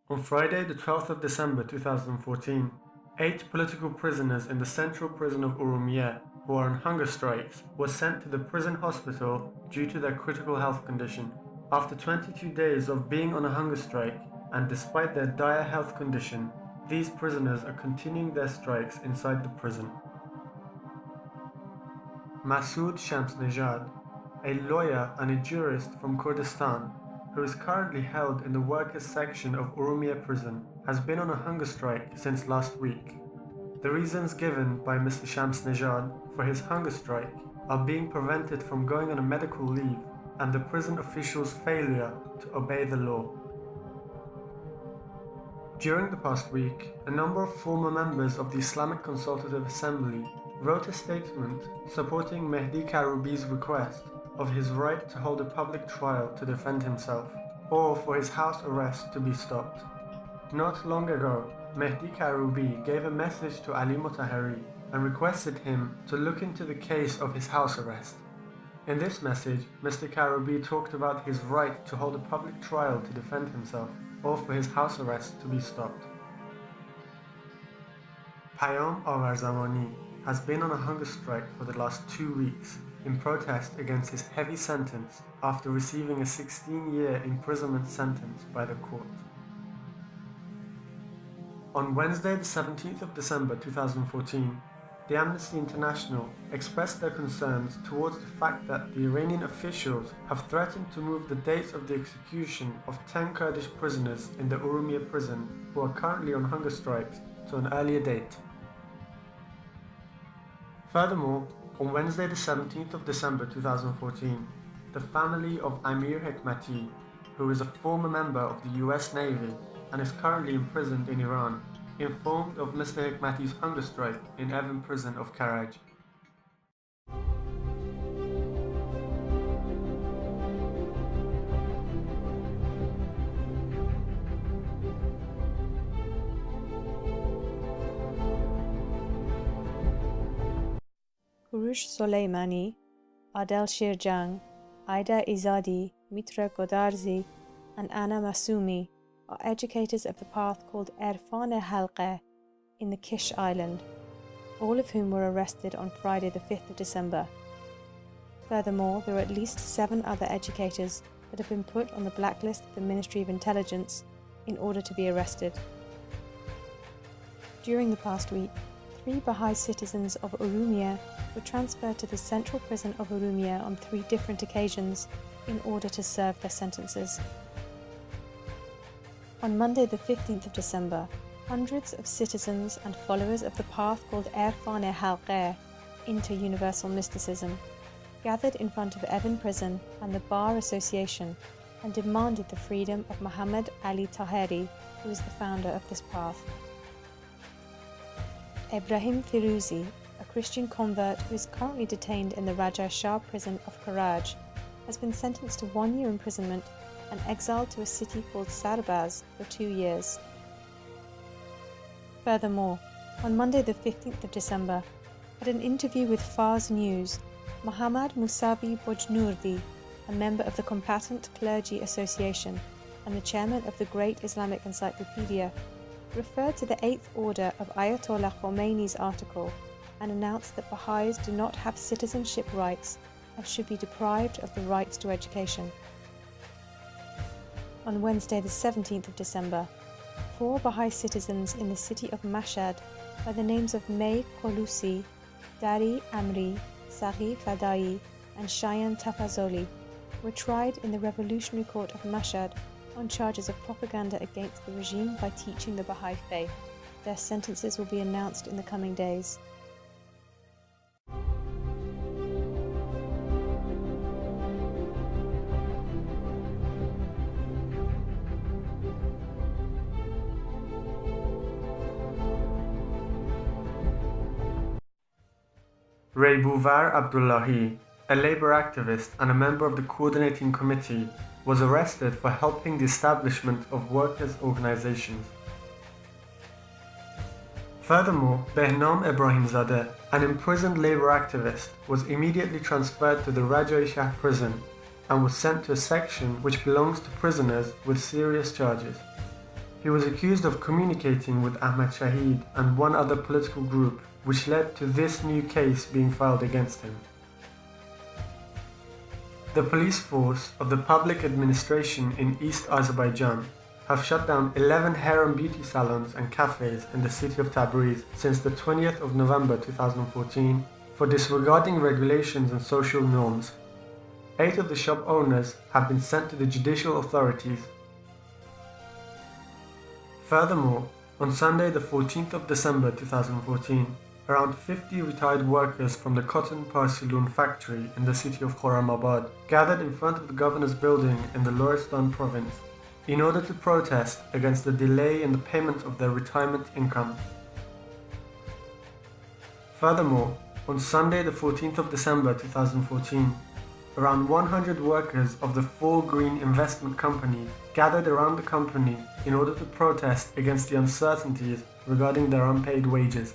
On Friday, the 12th of December 2014, 8 political prisoners in the central prison of Urumia, who are on hunger strikes, were sent to the prison hospital due to their critical health condition. After 22 days of being on a hunger strike, and despite their dire health condition, these prisoners are continuing their strikes inside the prison. Masoud Shamsnejad, a lawyer and a jurist from Kurdistan, who is currently held in the workers' section of Urumia prison, has been on a hunger strike since last week. The reasons given by Mr. Shamsnejad for his hunger strike are being prevented from going on a medical leave and the prison officials' failure to obey the law. During the past week, a number of former members of the Islamic Consultative Assembly wrote a statement supporting Mehdi Karoubi's request of his right to hold a public trial to defend himself, or for his house arrest to be stopped. Not long ago, Mehdi Karoubi gave a message to Ali Motahari and requested him to look into the case of his house arrest. In this message, Mr. Karoubi talked about his right to hold a public trial to defend himself, or for his house arrest to be stopped. Payam Awarzamani has been on a hunger strike for the last 2 weeks in protest against his heavy sentence after receiving a 16-year imprisonment sentence by the court. On Wednesday, the 17th of December 2014, the Amnesty International expressed their concerns towards the fact that the Iranian officials have threatened to move the dates of the execution of 10 Kurdish prisoners in the Urumia prison who are currently on hunger strikes to an earlier date. Furthermore, on Wednesday the 17th of December 2014, the family of Amir Hekmati, who is a former member of the US Navy and is currently imprisoned in Iran, informed of Mr. Hekmati's hunger strike in Evin prison of Karaj. Kurush Soleimani, Adel Shirjang, Aida Izadi, Mitra Godarzi, and Anna Masumi are educators of the path called Erfan Halqa in the Kish Island, all of whom were arrested on Friday the 5th of December. Furthermore, there are at least 7 other educators that have been put on the blacklist of the Ministry of Intelligence in order to be arrested. During the past week, 3 Baha'i citizens of Urumia were transferred to the central prison of Urumia on 3 different occasions in order to serve their sentences. On Monday the 15th of December, hundreds of citizens and followers of the path called Erfan Halqa into universal mysticism gathered in front of Evin prison and the Bar Association and demanded the freedom of Muhammad Ali Taheri, who is the founder of this path. Ibrahim Firuzi, a Christian convert who is currently detained in the Raja Shah prison of Karaj, has been sentenced to 1 year imprisonment and exiled to a city called Sarbaz for 2 years. Furthermore, on Monday the 15th of December, at an interview with Fars News, Muhammad Musavi Bojnourdi, a member of the Combatant Clergy Association and the chairman of the Great Islamic Encyclopedia, referred to the 8th order of Ayatollah Khomeini's article and announced that Baha'is do not have citizenship rights and should be deprived of the rights to education. On Wednesday the 17th of December, 4 Baha'i citizens in the city of Mashhad by the names of May Kolusi, Dari Amri, Sahi Fadai and Shayan Tafazoli were tried in the Revolutionary Court of Mashhad on charges of propaganda against the regime by teaching the Baha'i faith. Their sentences will be announced in the coming days. Raybuvar Abdullahi, a labor activist and a member of the coordinating committee, was arrested for helping the establishment of workers' organizations. Furthermore, Behnam Ebrahimzadeh, an imprisoned labor activist, was immediately transferred to the Rajai Shah prison and was sent to a section which belongs to prisoners with serious charges. He was accused of communicating with Ahmed Shahid and one other political group, which led to this new case being filed against him. The police force of the public administration in East Azerbaijan have shut down 11 hair and beauty salons and cafes in the city of Tabriz since the 20th of November 2014 for disregarding regulations and social norms. 8 of the shop owners have been sent to the judicial authorities. Furthermore, on Sunday the 14th of December 2014, around 50 retired workers from the Cotton Parsiloon factory in the city of Khorramabad gathered in front of the governor's building in the Lorestan province in order to protest against the delay in the payment of their retirement income. Furthermore, on Sunday the 14th of December 2014, around 100 workers of the 4 green investment companies gathered around the company in order to protest against the uncertainties regarding their unpaid wages.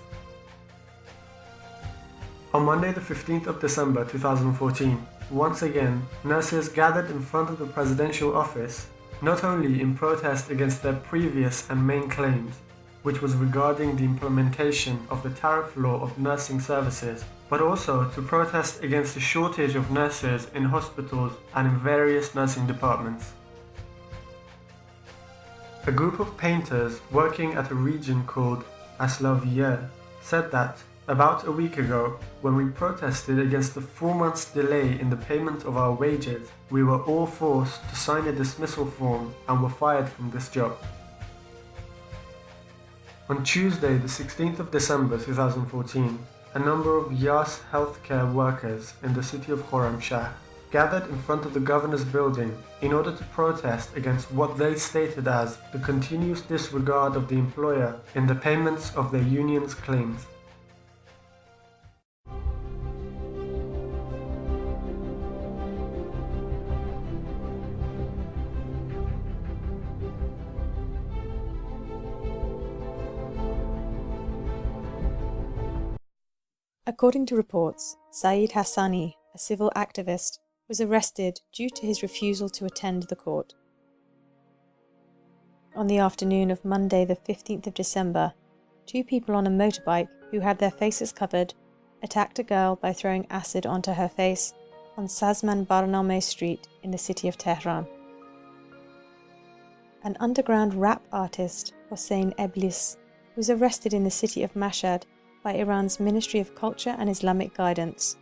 On Monday the 15th of December 2014, once again, nurses gathered in front of the presidential office, not only in protest against their previous and main claims, which was regarding the implementation of the tariff law of nursing services, but also to protest against the shortage of nurses in hospitals and in various nursing departments. A group of painters working at a region called Aslaviye said that about a week ago, when we protested against the 4 months delay in the payment of our wages, we were all forced to sign a dismissal form and were fired from this job. On Tuesday, the 16th of December 2014, a number of Yas healthcare workers in the city of Khorramshahr gathered in front of the governor's building in order to protest against what they stated as the continuous disregard of the employer in the payments of their union's claims. According to reports, Saeed Hassani, a civil activist, was arrested due to his refusal to attend the court. On the afternoon of Monday the 15th of December, 2 people on a motorbike who had their faces covered attacked a girl by throwing acid onto her face on Sazman Barname Street in the city of Tehran. An underground rap artist, Hossein Eblis, was arrested in the city of Mashhad by Iran's Ministry of Culture and Islamic Guidance.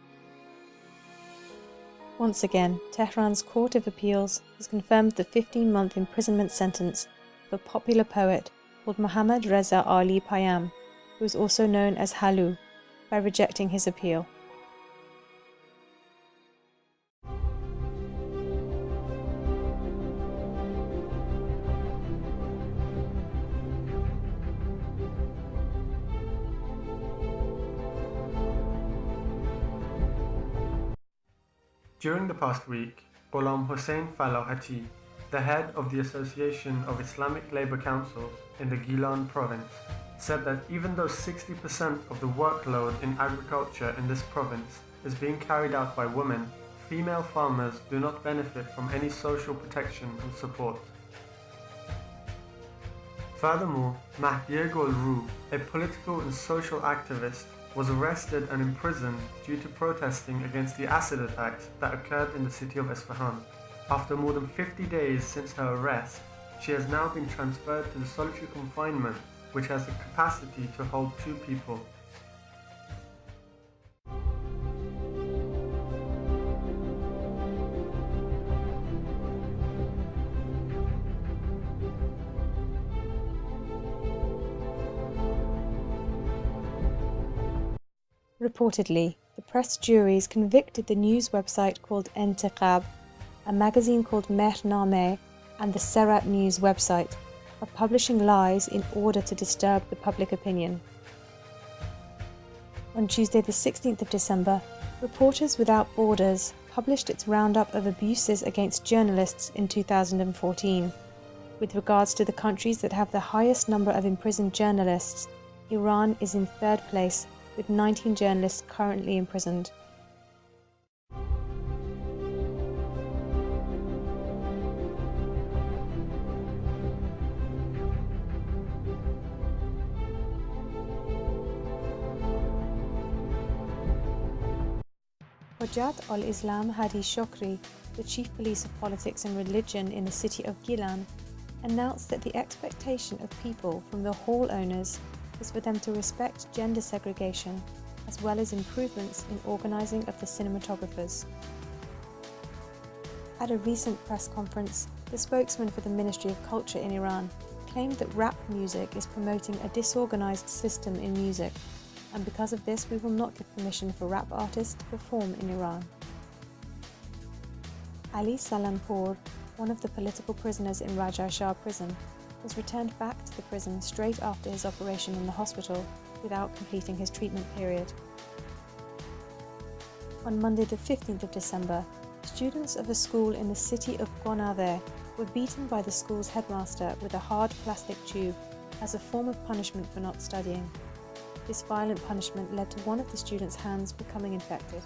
Once again, Tehran's Court of Appeals has confirmed the 15-month imprisonment sentence of a popular poet called Mohammad Reza Ali Payam, who is also known as Halu, by rejecting his appeal. During the past week, Ghulam Hossein Falahati, the head of the Association of Islamic Labour Councils in the Gilan province, said that even though 60% of the workload in agriculture in this province is being carried out by women, female farmers do not benefit from any social protection and support. Furthermore, Mahdiye Golru, a political and social activist, was arrested and imprisoned due to protesting against the acid attacks that occurred in the city of Isfahan. After more than 50 days since her arrest, she has now been transferred to the solitary confinement, which has the capacity to hold 2 people. Reportedly, the press juries convicted the news website called Intiqab, a magazine called Mehnameh, and the Serat News website of publishing lies in order to disturb the public opinion. On Tuesday the 16th of December, Reporters Without Borders published its roundup of abuses against journalists in 2014. With regards to the countries that have the highest number of imprisoned journalists, Iran is in 3rd place, with 19 journalists currently imprisoned. Hojat al-Islam Hadi Shokri, the Chief Police of Politics and Religion in the city of Gilan, announced that the expectation of people from the hall owners was for them to respect gender segregation, as well as improvements in organising of the cinematographers. At a recent press conference, the spokesman for the Ministry of Culture in Iran claimed that rap music is promoting a disorganised system in music, and because of this we will not give permission for rap artists to perform in Iran. Ali Salanpour, one of the political prisoners in Raja Shah prison, was returned back to the prison straight after his operation in the hospital without completing his treatment period. On Monday the 15th of December, students of a school in the city of Gonave were beaten by the school's headmaster with a hard plastic tube as a form of punishment for not studying. This violent punishment led to one of the students' hands becoming infected.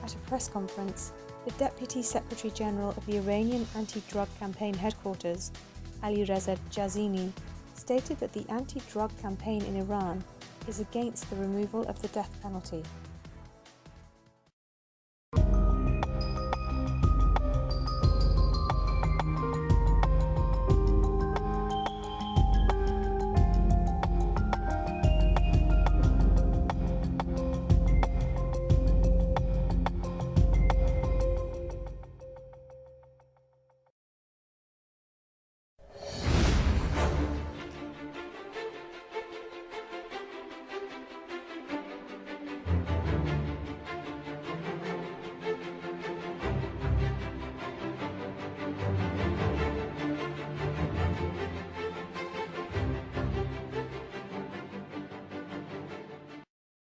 At a press conference, the Deputy Secretary General of the Iranian Anti-Drug Campaign Headquarters, Alireza Jazini, stated that the anti-drug campaign in Iran is against the removal of the death penalty.